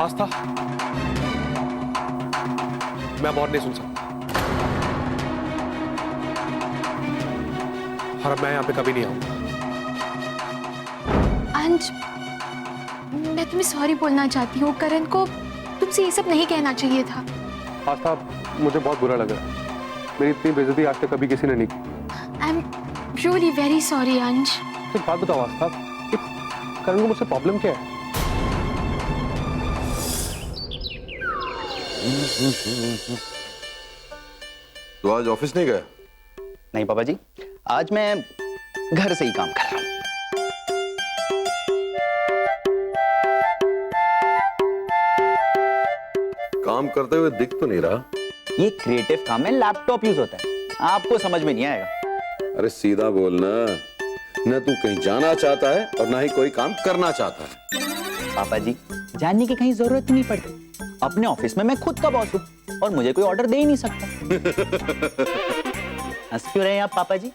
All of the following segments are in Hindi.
आस्था, मैं अब और नहीं सुन सकता और अब मैं यहाँ पे कभी नहीं आऊंगा। अंज, मैं तुम्हें सॉरी बोलना चाहती हूँ। करण को तुमसे ये सब नहीं कहना चाहिए था। आस्था, मुझे बहुत बुरा लगा। मेरी इतनी बेइज्जती आज तक कभी किसी ने नहीं की। I am really very sorry Anj. एक बात बताओ आस्था, करण को मुझसे प्रॉब्लम क्या है? तो आज ऑफिस नहीं गया? नहीं पापा जी, आज मैं घर से ही काम कर रहा हूँ। काम करते हुए दिख तो नहीं रहा। ये क्रिएटिव काम है, लैपटॉप यूज होता है, आपको समझ में नहीं आएगा। अरे सीधा बोलना, न तू कहीं जाना चाहता है और ना ही कोई काम करना चाहता है। पापा जी, जानने की कहीं जरूरत नहीं पड़ती। अपने ऑफिस में मैं खुद का बॉस हूँ और मुझे कोई ऑर्डर दे ही नहीं सकता। हंस क्यों रहे हैं आप पापा जी?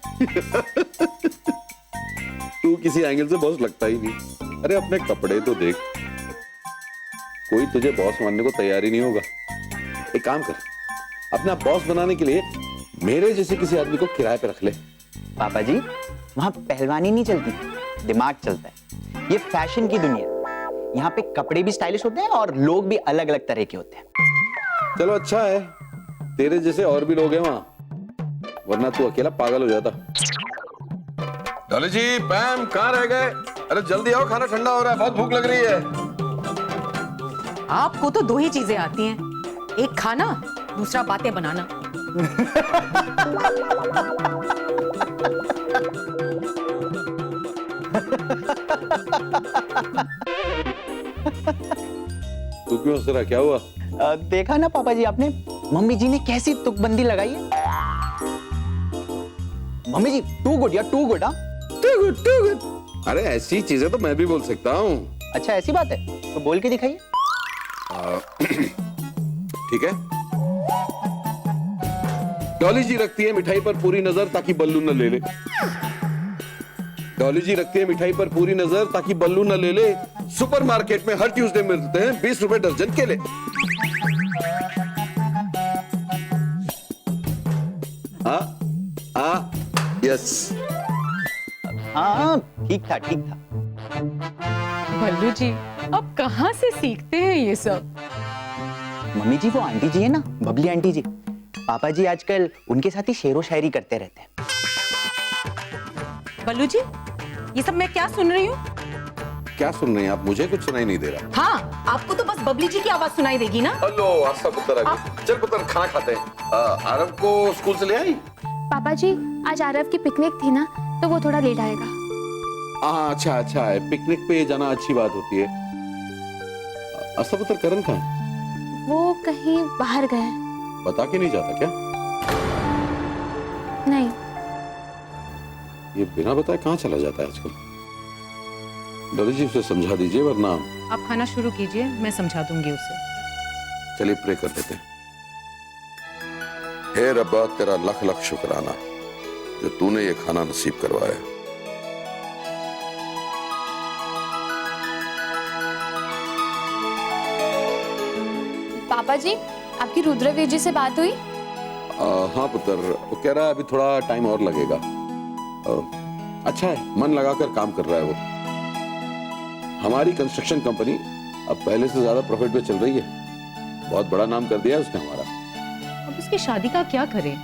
तू किसी एंगल से बॉस लगता ही नहीं। अरे अपने कपड़े तो देख, कोई तुझे बॉस मानने को तैयार ही नहीं होगा। एक काम कर, अपना बॉस बनाने के लिए मेरे जैसे किसी आदमी को किराए पे रख ले। पापा जी, वहां पहलवानी नहीं चलती, दिमाग चलता है। ये फैशन की दुनिया, यहाँ पे कपड़े भी स्टाइलिश होते हैं और लोग भी अलग अलग तरह के होते हैं। चलो अच्छा है, तेरे जैसे और भी लोग हैं वहां, वरना तू अकेला पागल हो जाता। डॉली जी, पैम कहाँ रह गए? अरे जल्दी आओ, खाना ठंडा हो रहा है, बहुत भूख लग रही है। आपको तो दो ही चीजें आती हैं, एक खाना, दूसरा बातें बनाना। तू क्यों हंस रहा, क्या हुआ? देखा ना पापा जी आपने, मम्मी जी ने कैसी तुकबंदी लगाई है। मम्मी जी, टू गुड या two good? To good, to good. अरे ऐसी चीजें तो मैं भी बोल सकता हूँ। अच्छा ऐसी बात है, तो बोल के दिखाइए। ठीक है। डॉली जी रखती है मिठाई पर पूरी नजर ताकि बल्लू न ले ले। डॉली जी रखती है मिठाई पर पूरी नजर ताकि बल्लू न ले ले। सुपरमार्केट में हर ट्यूसडे मिलते हैं 20 रुपए दर्जन केले। यस। हाँ ठीक था, ठीक था। बल्लू जी, अब कहाँ से सीखते हैं ये सब? मम्मी जी, वो आंटी जी है ना, बबली आंटी जी, पापा जी आजकल उनके साथ ही शेरो शायरी करते रहते हैं। बल्लू जी, ये सब मैं क्या सुन रही हूँ? क्या सुन रहे हैं आप? मुझे कुछ सुनाई नहीं दे रहा। हाँ, आपको तो बस बबली जी की आवाज सुनाई देगी ना। हेलो आस्था, पुत्र आ गई। चल पुत्र, खाना खाते हैं। आरव को स्कूल से ले आई? पापा जी, आज आरव की पिकनिक थी ना, तो वो थोड़ा लेट आएगा। हाँ अच्छा अच्छा है, पिकनिक पे जाना अच्छी बात होती है। आस्था पुत्र, करण कहाँ है? वो कहीं बाहर गए। बता के नहीं जाता क्या? नहीं। ये बिना बताए कहाँ चला जाता है आजकल? डॉली जी, उसे समझा दीजिए, वरना। आप खाना शुरू कीजिए, मैं समझा दूंगी उसे। चलिए प्रे कर देते हैं। हे रब्बा, तेरा लख लख शुक्राना जो तूने ये खाना नसीब करवाया। पापा जी, आपकी रुद्रवीर जी से बात हुई? हाँ पुत्र, वो कह रहा है अभी थोड़ा टाइम और लगेगा। अच्छा है, मन लगाकर काम कर रहा है वो। हमारी कंस्ट्रक्शन कंपनी अब पहले से ज्यादा प्रॉफिट में चल रही है। बहुत बड़ा नाम कर दिया है उसने हमारा। अब उसकी शादी का क्या करें?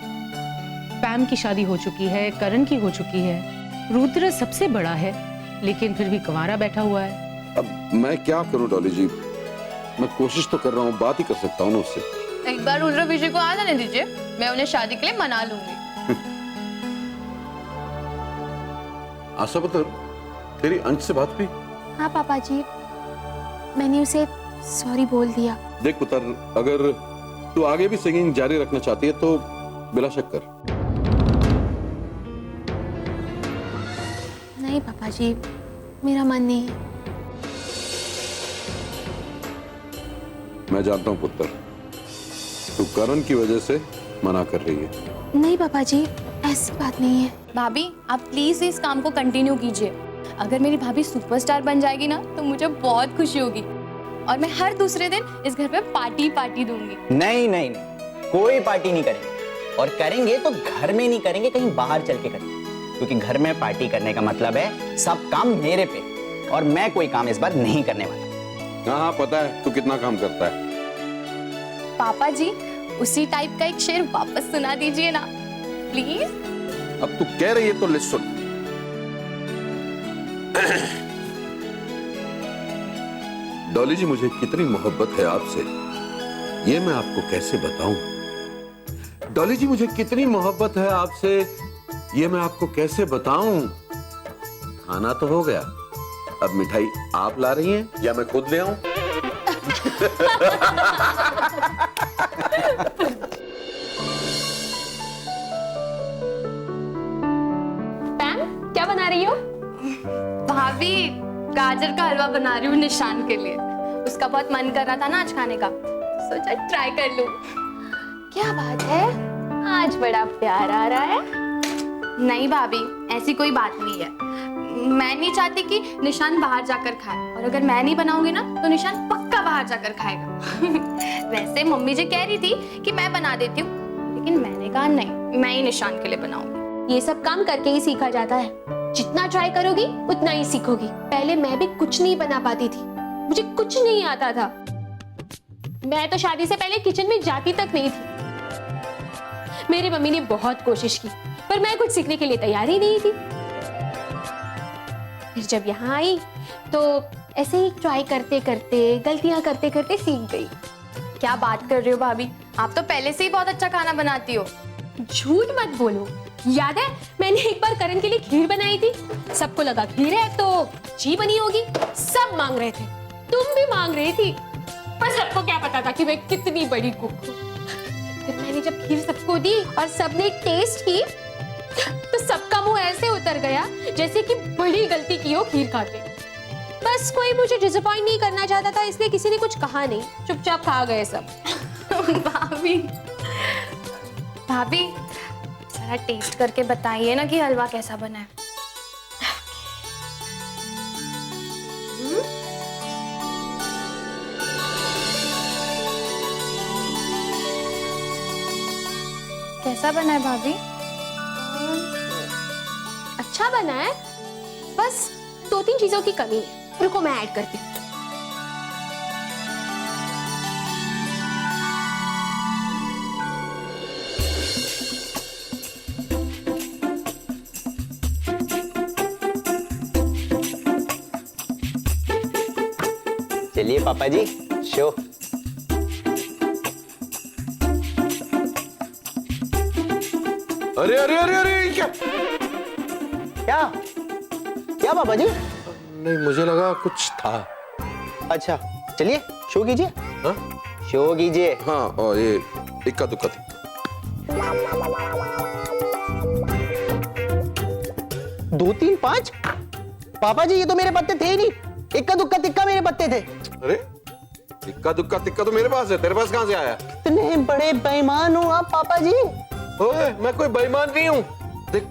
पैम की शादी हो चुकी है, करण की हो चुकी है, रुद्र सबसे बड़ा है, लेकिन फिर भी कुंवारा बैठा हुआ है। अब मैं क्या करूं डॉली जी, मैं कोशिश तो कर रहा हूँ, बात ही कर सकता हूँ ना उससे। एक बार रुद्रवीर जी को आ जाने दीजिए, मैं उन्हें शादी के लिए मना लूंगी। आशा पुत्र, तेरी अंश से बात हुई? हाँ पापा जी, मैंने उसे सॉरी बोल दिया। देख पुत्र, अगर तू आगे भी सिंगिंग जारी रखना चाहती है तो बिला शक कर। नहीं पापा जी, मेरा मन नहीं है। मैं जानता हूँ पुत्र, तू करण की वजह से मना कर रही है। नहीं पापा जी, ऐसी बात नहीं है। भाभी, आप प्लीज इस काम को कंटिन्यू कीजिए। अगर मेरी भाभी सुपरस्टार बन जाएगी ना, तो मुझे बहुत खुशी होगी। और मैं हर दूसरे दिन इस घर पे पार्टी पार्टी दूंगी। नहीं नहीं नहीं, कोई पार्टी नहीं करेंगे, और करेंगे तो घर में नहीं करेंगे, कहीं बाहर चल के करेंगे, क्योंकि घर में पार्टी करने का मतलब है सब काम मेरे पे, और मैं कोई काम इस बार नहीं करने वाला। हाँ हाँ पता है तू कितना काम करता है। पापा जी उसी टाइप का एक शेर वापस सुना दीजिए ना प्लीज। अब तू कह रही है तो ले सुन। डॉली जी मुझे कितनी मोहब्बत है आपसे, ये मैं आपको कैसे बताऊं। डॉली जी मुझे कितनी मोहब्बत है आपसे, ये मैं आपको कैसे बताऊं। खाना तो हो गया, अब मिठाई आप ला रही हैं या मैं खुद ले आऊं? पैम, क्या बना रही हो? भाभी गाजर का हलवा बना रही हूँ निशान के लिए। उसका बहुत मन कर रहा था ना आज खाने का, सोचा ट्राई कर लूं। क्या बात है, आज बड़ा प्यार आ रहा है। नहीं भाभी ऐसी कोई बात नहीं है, मैं नहीं चाहती कि निशान बाहर जाकर खाए, और अगर मैं नहीं बनाऊंगी ना तो निशान पक्का बाहर जाकर खाएगा। वैसे मम्मी जी कह रही थी कि मैं बना देती हूँ, लेकिन मैंने कहा नहीं, मैं ही निशान के लिए बनाऊंगी। ये सब काम करके ही सीखा जाता है, जितना ट्राई करोगी उतना ही सीखोगी। पहले मैं भी कुछ नहीं बना पाती थी, मुझे कुछ नहीं आता था। मैं तो शादी से पहले किचन में जाती तक नहीं थी। मेरी मम्मी ने बहुत कोशिश की, पर मैं कुछ सीखने के लिए तैयार ही नहीं थी। फिर जब यहाँ आई तो ऐसे ही ट्राई करते करते, गलतियां करते करते सीख गई। क्या बात कर रही हो भाभी, आप तो पहले से ही बहुत अच्छा खाना बनाती हो। झूठ मत बोलो, याद है मैंने एक बार करण के लिए खीर बनाई थी। सबको लगा खीर है तो अच्छी बनी होगी, सब मांग रहे थे, तुम भी मांग रही थी, पर सबको क्या पता था कि मैं कितनी बड़ी कुक हूँ। फिर मैंने जब खीर सबको दी और सबने टेस्ट की तो सबका मुंह ऐसे उतर गया जैसे कि बड़ी गलती की हो खीर खा के। बस कोई मुझे डिसअपॉइंट नहीं करना चाहता था, इसलिए किसी ने कुछ कहा नहीं, चुपचाप खा गए सब। भाभी भाभी जरा टेस्ट करके बताइए ना कि हलवा कैसा बना है। कैसा बना है भाभी? अच्छा बना है, बस 2-3 चीजों की कमी है, रुको मैं ऐड करती हूँ। चलिए पापा जी, शो। अरे अरे अरे अरे क्या क्या क्या पापा जी? नहीं, मुझे लगा कुछ था। अच्छा चलिए शो कीजिए। हाँ शो कीजिए। हाँ, और ये इक्का दुक्का थी। 2 3 5 पापा जी, ये तो मेरे पत्ते थे ही नहीं, इक्का दुक्का तिक्का मेरे पत्ते थे। अरे इक्का दुक्का तिक्का तो मेरे पास है, तेरे पास कहां से आया? इतने बड़े बेईमान हो आप पापा जी। ओए, मैं कोई बेईमान नहीं हूँ। देख,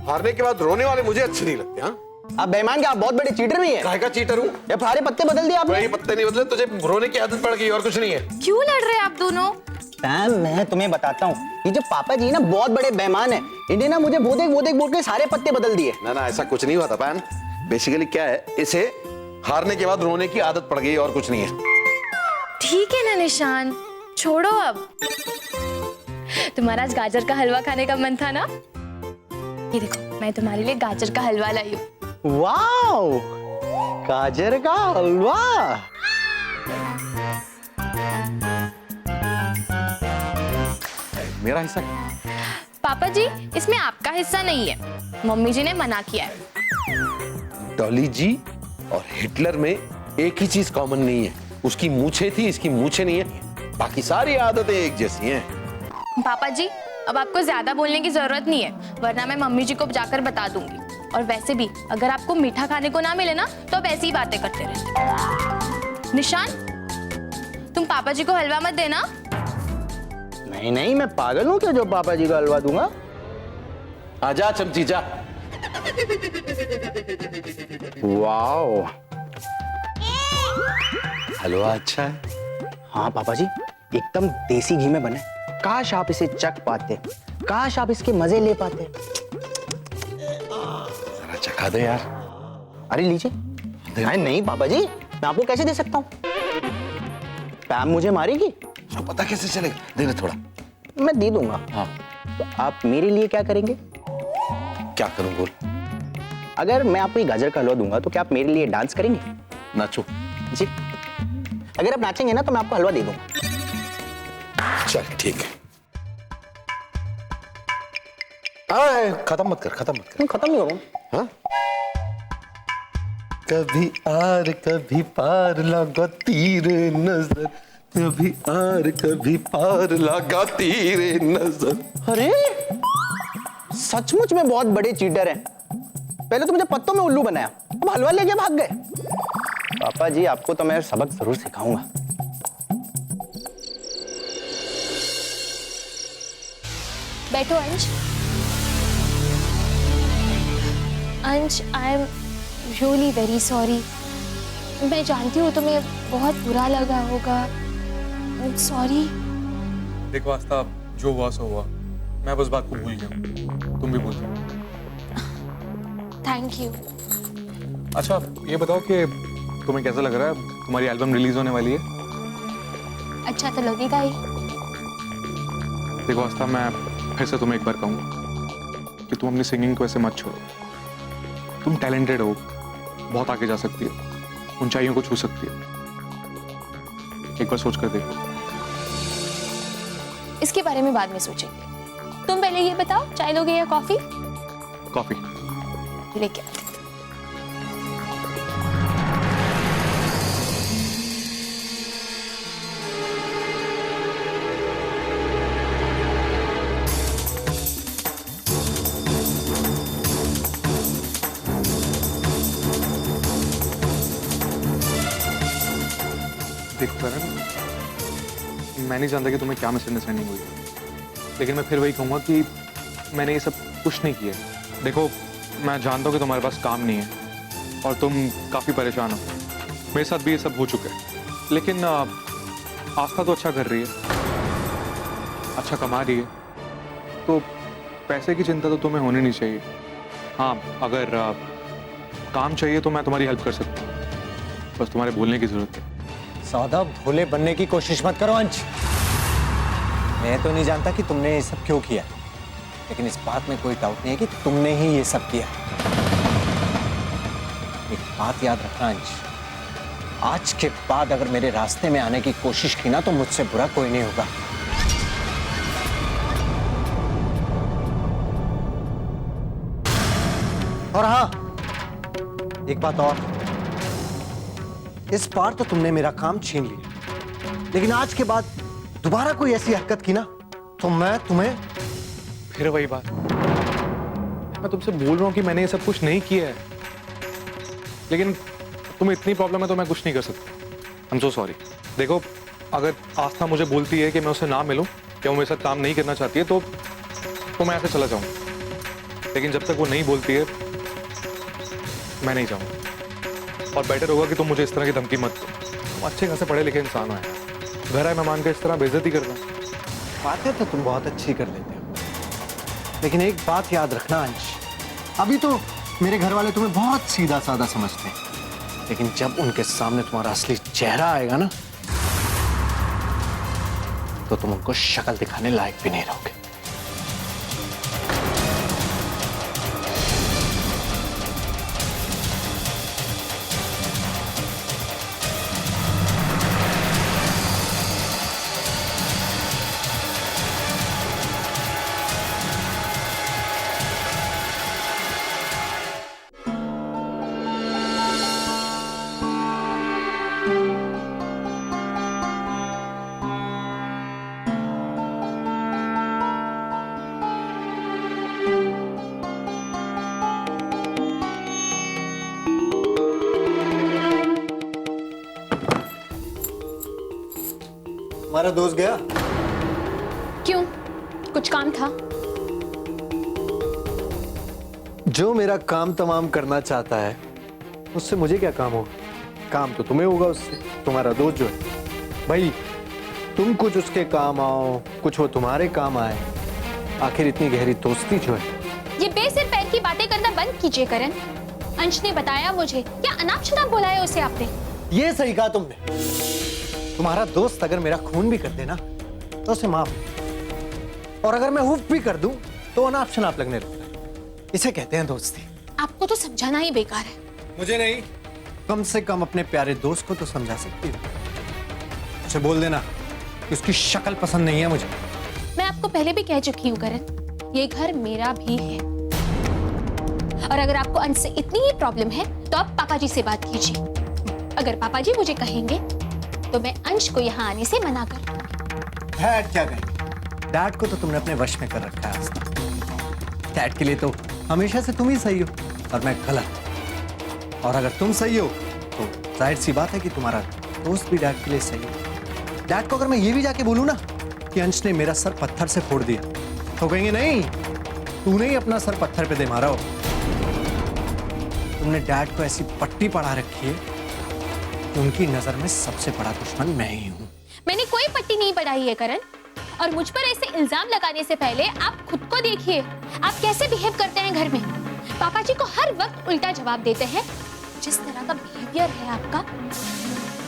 हारने के बाद रोने वाले मुझे अच्छे नहीं लगते। हाँ, आप बेईमान क्या, आप बहुत बड़े चीटर भी हैं। काहे का चीटर हूँ? ये सारे पत्ते बदल दिए आपने। कोई पत्ते नहीं बदले, तुझे रोने की आदत पड़ गई और कुछ नहीं है। क्यों लड़ रहे हैं आप दोनों? पैम, मैं तुम्हें बताता हूँ, ये जो पापा जी ना बहुत बड़े बेईमान है, इन्हें ना मुझे वो देख बोल के सारे पत्ते बदल दिए। ना ना, ऐसा कुछ नहीं हुआ था पैन। बेसिकली क्या है, इसे हारने के बाद रोने की आदत पड़ गई और कुछ नहीं है। ठीक है ना निशान, छोड़ो अब। तुम्हारा आज गाजर का हलवा खाने का मन था ना? ये देखो, मैं तुम्हारे लिए गाजर का हलवा लाई हूँ। वाओ, गाजर का हलवा। मेरा हिस्सा? पापा जी, इसमें आपका हिस्सा नहीं है, मम्मी जी ने मना किया है। डॉली जी और हिटलर में एक ही चीज कॉमन नहीं है, उसकी मूछें थी, इसकी मूछें नहीं है, बाकी सारी आदतें एक जैसी हैं। पापा जी, अब आपको ज्यादा बोलने की जरूरत नहीं है, वरना मैं मम्मी जी को जाकर बता दूंगी। और वैसे भी अगर आपको मीठा खाने को ना मिले ना तो अब ऐसी ही बातें करते रहते। निशान, तुम पापा जी को हलवा मत देना। नहीं नहीं, मैं पागल हूँ क्या जो पापा जी का हलवा दूंगा? आजा चमची जा। वाओ, हलवा अच्छा है। हाँ पापा जी, एकदम देसी घी में बना है। काश आप इसे चख पाते, काश आप इसके मजे ले पाते। जरा चखा दो यार। अरे लीजिए। नहीं नहीं पापा जी, मैं आपको कैसे दे सकता हूँ? पैम मुझे मारेगी। उसको पता कैसे चलेगा? दे दे थोड़ा। मैं दे दूंगा। हाँ। तो आप मेरे लिए क्या करेंगे? क्या करूं बोल? अगर मैं आपको ये गाजर का हलवा दूंगा तो क्या आप मेरे लिए डांस करेंगे? नाचो। जी। अगर आप नाचेंगे ना तो मैं आपको हलवा दे दूंगा। चल ठीक है। आए, खत्म मत कर, खत्म मत कर। खत्म नहीं हो रहा। हाँ? कभी आर कभी पार लगा तीर नजर, कभी आर कभी पार लगा तीर नजर। अरे सचमुच में बहुत बड़े चीटर हैं। पहले तो मुझे पत्तों में उल्लू बनाया, अब हलवा लेके भाग गए। पापा जी आपको तो मैं सबक जरूर सिखाऊंगा। बैठो अंश। अंश, आई एम रियली वेरी सॉरी। मैं जानती हूँ तुम्हें बहुत बुरा लगा होगा। सॉरी। देखो आस्था, जो हुआ सो हुआ। मैं बस बात को भूल गया हूँ, तुम भी भूल जाओ। Thank you. अच्छा ये बताओ कि तुम्हें कैसा लग रहा है? तुम्हारी एल्बम रिलीज होने वाली है। अच्छा तो लगेगा ही। देखो आस्था, मैं फिर से तुम्हें एक बार कहूँगा कि तुम अपनी सिंगिंग को ऐसे मत छोड़ो। तुम टैलेंटेड हो, बहुत आगे जा सकती हो, ऊंचाइयों को छू सकती हो। एक बार सोच कर देखो। इसके बारे में बाद में सोचेंगे। तुम पहले ये बताओ, चाय लोगे या कॉफी? कॉफी। लेके। देखो करण, मैं नहीं जानता कि तुम्हें क्या मिसअंडरस्टैंडिंग हुई है, लेकिन मैं फिर वही कहूँगा कि मैंने ये सब कुछ नहीं किया। देखो मैं जानता हूँ कि तुम्हारे पास काम नहीं है और तुम काफ़ी परेशान हो। मेरे साथ भी ये सब हो चुका है, लेकिन आस्था तो अच्छा कर रही है, अच्छा कमा रही है, तो पैसे की चिंता तो तुम्हें होनी नहीं चाहिए। हाँ, अगर काम चाहिए तो मैं तुम्हारी हेल्प कर सकता हूँ, बस तुम्हारे बोलने की ज़रूरत है। सौदा भोले बनने की कोशिश मत करो अंश। मैं तो नहीं जानता कि तुमने ये सब क्यों किया, लेकिन इस बात में कोई डाउट नहीं है कि तुमने ही ये सब किया। एक बात याद रखना अंश, आज के बाद अगर मेरे रास्ते में आने की कोशिश की ना तो मुझसे बुरा कोई नहीं होगा। और हाँ, एक बात और, इस बार तो तुमने मेरा काम छीन लिया, लेकिन आज के बाद दोबारा कोई ऐसी हरकत की ना तो मैं तुम्हें। फिर वही बात, मैं तुमसे बोल रहा हूँ कि मैंने ये सब कुछ नहीं किया है, लेकिन तुम्हें इतनी प्रॉब्लम है तो मैं कुछ नहीं कर सकता। I am so sorry. देखो अगर आस्था मुझे बोलती है कि मैं उससे ना मिलूं या वो मेरे साथ काम नहीं करना चाहती है तो मैं ऐसे चला जाऊंगा, लेकिन जब तक वो नहीं बोलती है मैं नहीं जाऊंगा। और बेटर होगा कि तुम मुझे इस तरह की धमकी मत दो। तुम अच्छे खासे पढ़े लिखे इंसान हो यार, घर आए मेहमान का इस तरह बेइज्जती करना। बातें तो तुम बहुत अच्छी कर लेते हो, लेकिन एक बात याद रखना अंश, अभी तो मेरे घर वाले तुम्हें बहुत सीधा साधा समझते हैं, लेकिन जब उनके सामने तुम्हारा असली चेहरा आएगा ना तो तुम उनको शक्ल दिखाने लायक भी नहीं रहोगे। हमारा दोस्त गया? क्यों, कुछ काम था? जो मेरा काम तमाम करना चाहता है उससे मुझे क्या काम हो? काम तो तुम्हें होगा उससे, तुम्हारा दोस्त जो है। भाई तुम कुछ उसके काम आओ, कुछ वो तुम्हारे काम आए, आखिर इतनी गहरी दोस्ती जो है। ये बेसिर पैर की बातें करना बंद कीजिए करण। अंश ने बताया मुझे, क्या अनाप शनाप बोला है उसे आपने? ये सही कहा तुमने। तुम्हारा दोस्त अगर मेरा खून भी कर देना तो उसे माफ, और अगर मैं हुफ भी कर दूं तो अनाप शनाप लगने लगता है। इसे कहते हैं दोस्ती। आपको तो समझाना ही बेकार है। मुझे नहीं, कम से कम अपने प्यारे दोस्त को तो समझा सकती हो। उसे बोल देना कि उसकी शक्ल पसंद नहीं है मुझे। मैं आपको पहले भी कह चुकी हूँ करण, ये घर मेरा भी है। और अगर आपको अंश से इतनी ही प्रॉब्लम है तो आप पापा जी से बात कीजिए। अगर पापा जी मुझे कहेंगे तो मैं अंश को यहाँ आने से मना कर दूंगी। डैड क्या कहेंगे? डैड को तो तुमने अपने वश में कर रखा है आज तक। डैड के लिए तो हमेशा से तुम ही सही हो और मैं गलत। और अगर तुम सही हो तो जाहिर सी बात है कि तुम्हारा दोस्त भी डैड के लिए सही है। डैड को अगर मैं ये भी जाके बोलूं ना कि अंश ने मेरा सर पत्थर से फोड़ दिया, तो कहेंगे नहीं, तूने ही अपना सर पत्थर पे दे मारा हो। तुमने डैड को ऐसी पट्टी पढ़ा रखी है कि उनकी नजर में सबसे बड़ा दुश्मन मैं ही हूं। मैंने कोई पट्टी नहीं पढ़ाई है करण, और मुझ पर ऐसे इल्जाम लगाने से पहले आप खुद को देखिए, आप कैसे बिहेव करते हैं घर में। पापा जी को हर वक्त उल्टा जवाब देते हैं। जिस तरह का बिहेवियर है आपका,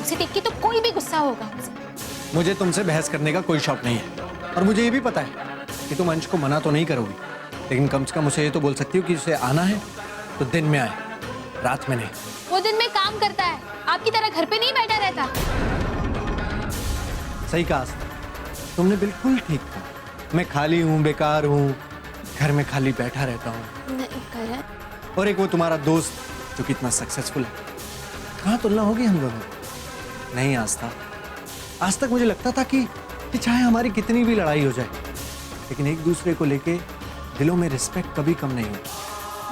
उसे देख के तो कोई भी गुस्सा होगा मुझसे। मुझे तुमसे बहस करने का कोई शौक नहीं है, और मुझे ये भी पता है कि तुम अंश को मना तो नहीं करोगी, लेकिन कम से कम उसे ये तो बोल सकती हो कि उसे आना है तो दिन में आए, रात में नहीं। वो दिन में काम करता है, आपकी तरह घर पे नहीं बैठा रहता। सही कहा तुमने, बिल्कुल ठीक कहा। मैं खाली हूँ, बेकार हूँ, घर में खाली बैठा रहता हूँ। नहीं करण, और एक वो तुम्हारा दोस्त जो कितना सक्सेसफुल है, कहाँ तुलना होगी हम दोनों? नहीं आस्था, आज तक मुझे लगता था कि चाहे हमारी कितनी भी लड़ाई हो जाए, लेकिन एक दूसरे को लेके दिलों में रिस्पेक्ट कभी कम नहीं होती।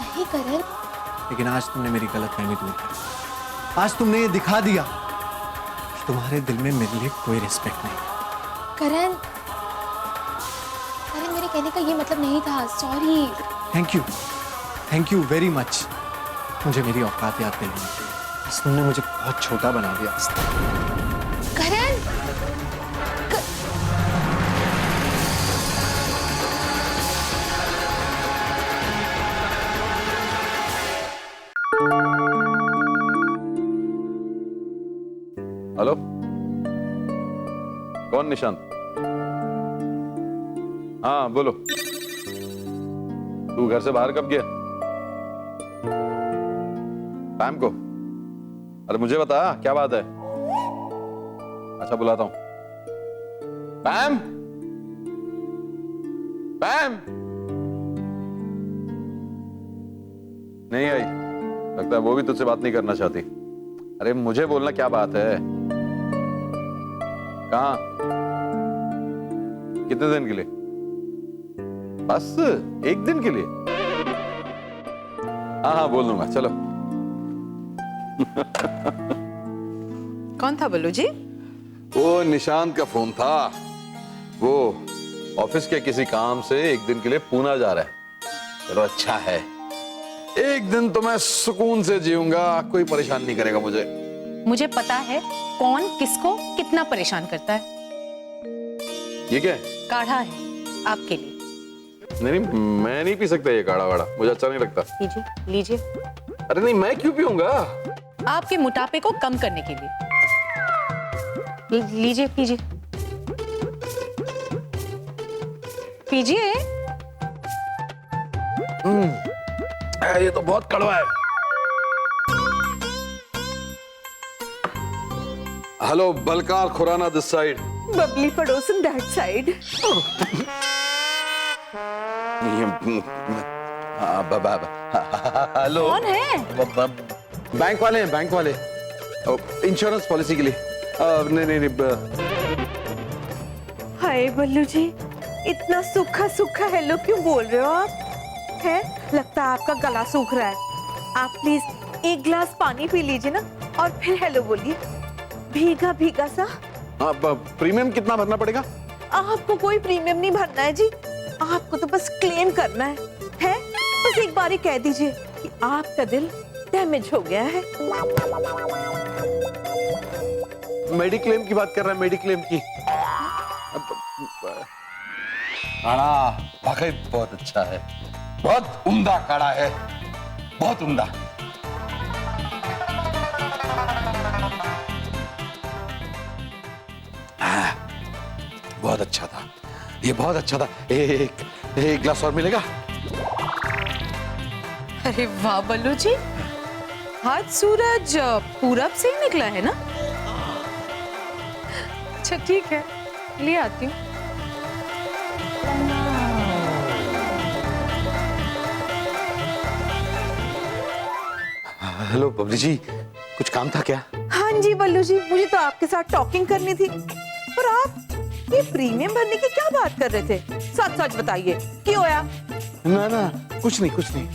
नहीं करण, लेकिन आज तुमने मेरी गलतफहमी दूर की। आज तुमने ये दिखा दिया कि तुम्हारे दिल में मेरे लिए कोई रिस्पेक्ट नहीं। करण, करण मेरे कहने का ये मतलब नहीं था, sorry. Thank you very much. मुझे मेरी औकात याद दिलानी, बस तुमने मुझे बहुत छोटा बना दिया। करण, हेलो, कौन? निशांत? हाँ बोलो। तू घर से बाहर कब गया? पैम को? अरे मुझे बता, क्या बात है? अच्छा बुलाता हूं। पैम, पैम नहीं आई, लगता है वो भी तुझसे बात नहीं करना चाहती। अरे मुझे बोलना, क्या बात है? कहाँ? कितने दिन के लिए? बस एक दिन के लिए? हाँ हाँ बोल दूंगा, चलो। कौन था बल्लू जी? वो निशांत का फोन था। वो ऑफिस के किसी काम से एक दिन के लिए पूना जा रहा है। चलो अच्छा है, एक दिन तो मैं सुकून से जीऊंगा, कोई परेशान नहीं करेगा मुझे। मुझे पता है कौन किसको कितना परेशान करता है। ये क्या है? काढ़ा है आपके लिए। नहीं नहीं, मैं नहीं पी सकता ये काढ़ा वाड़ा, मुझे अच्छा नहीं लगता। लीजिए लीजिए। अरे नहीं, मैं क्यों पीऊंगा? आपके मोटापे को कम करने के लिए। लीजिए पीजिए पीजिए। ये तो बहुत कड़वा है। Hello, Balkar Khurana this side. Babli पड़ोसन दैट साइड। हेलो, कौन है? बैंक वाले हैं, बैंक वाले, इंश्योरेंस पॉलिसी के लिए। नहीं नहीं नहीं। हाय बल्लू जी, इतना सूखा सूखा हेलो क्यों बोल रहे हो आप? है लगता है आपका गला सूख रहा है। आप प्लीज एक गिलास पानी पी लीजिए ना, और फिर हेलो बोलिए, भीगा भीगा सा। प्रीमियम कितना भरना पड़ेगा? आपको कोई प्रीमियम नहीं भरना है जी, आपको तो बस क्लेम करना है? बस एक बार ही कह दीजिए कि आपका दिल डैमेज हो गया है। मेडिक्लेम की बात कर रहा है, मेडिक्लेम की। काढ़ा वाकई बहुत अच्छा है, बहुत उम्दा काढ़ा है, बहुत उम्दा। बहुत अच्छा था, ये बहुत अच्छा था। एक गिलास और मिलेगा? अरे वाह बल्लू जी, आज सूरज पूरब से ही निकला है ना? अच्छा ठीक है, ले आती हूँ। हेलो बबली जी, कुछ काम था क्या? हाँ जी बल्लू जी, मुझे तो आपके साथ टॉकिंग करनी थी। और आप ये प्रीमियम भरने की क्या बात कर रहे थे? सच सच बताइए, क्यों होया? ना ना, कुछ नहीं कुछ नहीं।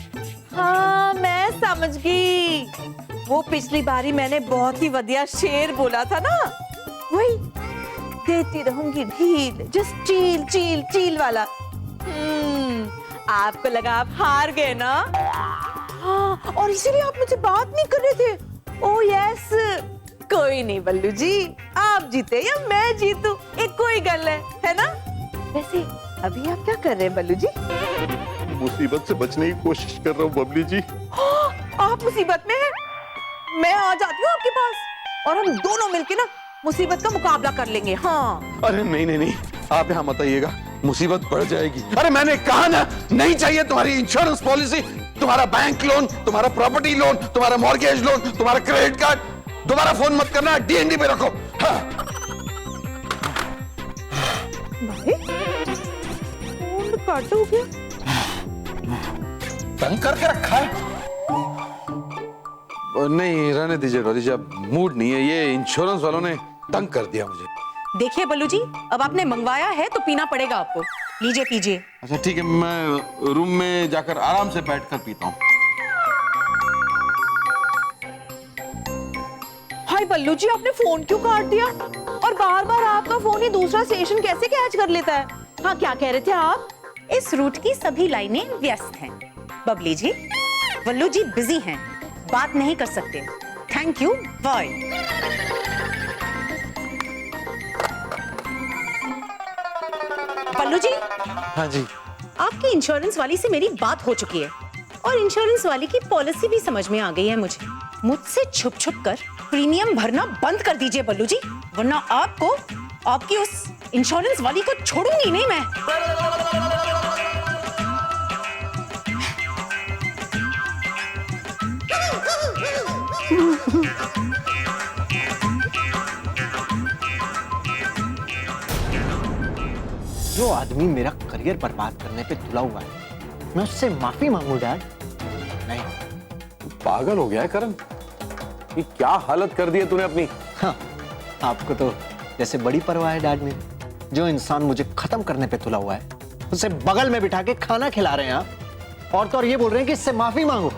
हाँ मैं समझ गई, वो पिछली बारी मैंने बहुत ही बढ़िया शेर बोला था ना, वही देती रहूंगी ढील, जस्ट चील चील चील वाला। आपको लगा आप हार गए ना? हाँ, और इसीलिए आप मुझसे बात नहीं कर रहे थे। ओह यस, कोई नहीं बल्लू जी, आप जीते या मैं जीतू, एक कोई गल है ना? वैसे अभी आप क्या कर रहे हैं बल्लू जी? मुसीबत से बचने की कोशिश कर रहा हूँ बबली जी। आप मुसीबत में हैं? मैं आ जाती हूँ आपके पास और हम दोनों मिलके ना मुसीबत का मुकाबला कर लेंगे। हाँ। अरे नहीं नहीं नहीं, आप यहाँ मत आइएगा, मुसीबत बढ़ जाएगी। अरे मैंने कहा ना, नहीं चाहिए तुम्हारी इंश्योरेंस पॉलिसी, तुम्हारा बैंक लोन, तुम्हारा प्रॉपर्टी लोन, तुम्हारा मॉर्गेज लोन, तुम्हारा क्रेडिट कार्ड। दोबारा फोन मत करना, डीएनडी पे रखो। हाँ। फोन कट हो गया। तंग करके रखा है। नहीं रहने दीजिए रोदी जी, अब मूड नहीं है, ये इंश्योरेंस वालों ने तंग कर दिया मुझे। देखिए बल्लू जी, अब आपने मंगवाया है तो पीना पड़ेगा आपको, लीजिए पीजिए। अच्छा ठीक है, मैं रूम में जाकर आराम से बैठकर पीता हूँ। हाय बल्लू जी, आपने फोन क्यों काट दिया? और बार बार आपका फोन ही दूसरा स्टेशन कैसे कैच कर लेता है? हाँ क्या कह रहे थे आप? इस रूट की सभी लाइनें व्यस्त हैं। बबली जी, बल्लू जी बिजी हैं, बात नहीं कर सकते। Thank you, bye. Ballu ji. हाँ जी। आपकी इंश्योरेंस वाली से मेरी बात हो चुकी है और इंश्योरेंस वाली की पॉलिसी भी समझ में आ गई है मुझे। मुझसे छुप छुप कर प्रीमियम भरना बंद कर दीजिए बल्लू जी, वरना आपको, आपकी उस इंश्योरेंस वाली को छोड़ूंगी नहीं मैं। जो आदमी मेरा करियर बर्बाद करने पे तुला हुआ है, मैं उससे माफी मांगू डैड? नहीं। पागल हो गया है करण, ये क्या हालत कर दी है तूने अपनी। हाँ, आपको तो जैसे बड़ी परवाह है डैड मेरी। जो इंसान मुझे खत्म करने पे तुला हुआ है, उसे बगल में बिठा के खाना खिला रहे हैं आप, और तो और ये बोल रहे हैं कि इससे माफी मांगो।